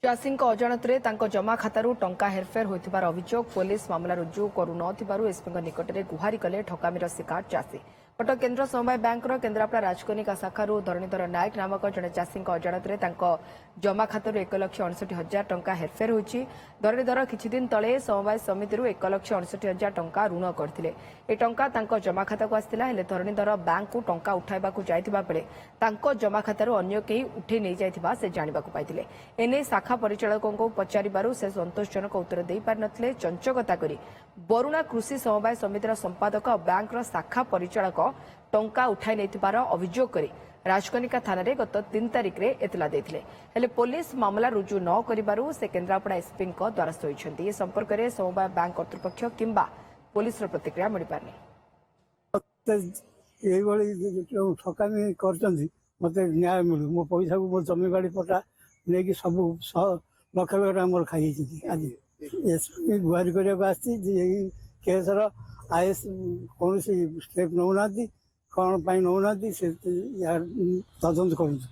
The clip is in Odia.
ଚାଷୀଙ୍କ ଅଜାଣତରେ ତାଙ୍କ ଜମା ଖାତାରୁ ଟଙ୍କା ହେରଫେର ହୋଇଥିବାର ଅଭିଯୋଗ ପୋଲିସ ମାମଲା ରୁଜୁ କରୁନଥିବାରୁ ଏସ୍ପିଙ୍କ ନିକଟରେ ଗୁହାରି କଲେ ଠକାମିର ଶିକାର ଚାଷୀ। କଟକ କେନ୍ଦ୍ର ସମବାୟ ବ୍ୟାଙ୍କର କେନ୍ଦ୍ରାପଡ଼ା ରାଜକନିକା ଶାଖାରୁ ଧରଣୀଧର ନାୟକ ନାମକ ଜଣେ ଚାଷୀଙ୍କ ଅଜାଣତରେ ତାଙ୍କ ଜମା ଖାତାରୁ 1,69,000 ଟଙ୍କା ହେରଫେର ହୋଇଛି। ଧରଣୀଧର କିଛିଦିନ ତଳେ ସମବାୟ ସମିତିରୁ 1,69,000 ଟଙ୍କା ଋଣ କରିଥିଲେ। ଏହି ଟଙ୍କା ତାଙ୍କ ଜମା ଖାତାକୁ ଆସିଥିଲା। ହେଲେ ଧରଣୀଧର ବ୍ୟାଙ୍କକୁ ଟଙ୍କା ଉଠାଇବାକୁ ଯାଇଥିବା ବେଳେ ତାଙ୍କ ଜମା ଖାତାରୁ ଅନ୍ୟ କେହି ଉଠାଇ ନେଇଯାଇଥିବା ସେ ଜାଣିବାକୁ ପାଇଥିଲେ। ଏନେଇ ଶାଖା ପରିଚାଳକଙ୍କୁ ପଚାରିବାରୁ ସେ ସନ୍ତୋଷଜନକ ଉତ୍ତର ଦେଇପାରିନଥିଲେ। ଚଞ୍ଚକତା କରି ବରୁଣା କୃଷି ସମବାୟ ସମିତିର ସମ୍ପାଦକ ବ୍ୟାଙ୍କର ଶାଖା ପରିଚାଳକ ଟଙ୍କା ଉଠାଇ ନେଇଥିବାର ଅଭିଯୋଗ କରି ରାଜକନିକା ଥାନାରେ ଗତ 3 ତାରିଖରେ ଏତଲା ଦେଇଥିଲେ। ହେଲେ ପୋଲିସ ମାମଲା ରୁଜୁ ନ କରିବାରୁ ସେ କେନ୍ଦ୍ରାପଡ଼ା ଏସ୍ପିଙ୍କ ଦ୍ୱାରସ୍ଥ ହୋଇଛନ୍ତି। ଏ ସମ୍ପର୍କରେ ସମବାୟ ବ୍ୟାଙ୍କ କର୍ତ୍ତୃପକ୍ଷ କିମ୍ବା ପୋଲିସର ପ୍ରତିକ୍ରିୟା ମିଳିପାରିନି। এইভাবে ঠকামি করছেন মতো ন্যায় মিলু মো পয়সা মো জমি বাড়ি পটা নেই সব লক্ষ লক্ষ টাকা মোর খাই আজ এসপি গুহারি করা আসছি যে এই কেসর আইএস কৌশি স্টেপ নৌনা কଣ ପାଇଁ ନଉନାହାନ୍ତି ସେ ତଦନ୍ତ କରନ୍ତୁ।